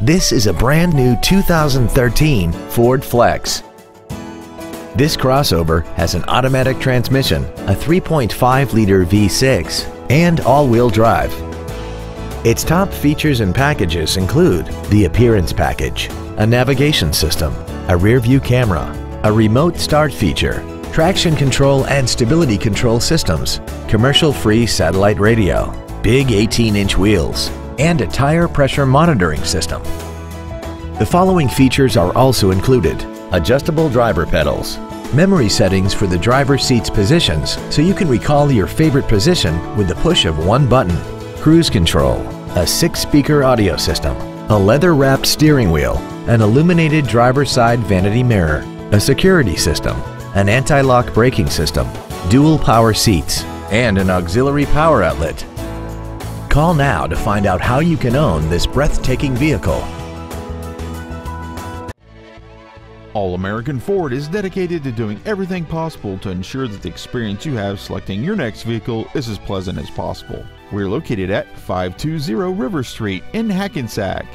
This is a brand new 2013 Ford Flex. This crossover has an automatic transmission, a 3.5-liter V6, and all-wheel drive. Its top features and packages include the Appearance Package, a navigation system, a rear-view camera, a remote start feature, traction control and stability control systems, commercial-free satellite radio, big 18-inch wheels, and a tire pressure monitoring system. The following features are also included: adjustable driver pedals, memory settings for the driver's seat's positions so you can recall your favorite position with the push of one button, cruise control, a 6-speaker audio system, a leather-wrapped steering wheel, an illuminated driver's side vanity mirror, a security system, an anti-lock braking system, dual power seats, and an auxiliary power outlet. Call now to find out how you can own this breathtaking vehicle. All American Ford is dedicated to doing everything possible to ensure that the experience you have selecting your next vehicle is as pleasant as possible. We're located at 520 River Street in Hackensack.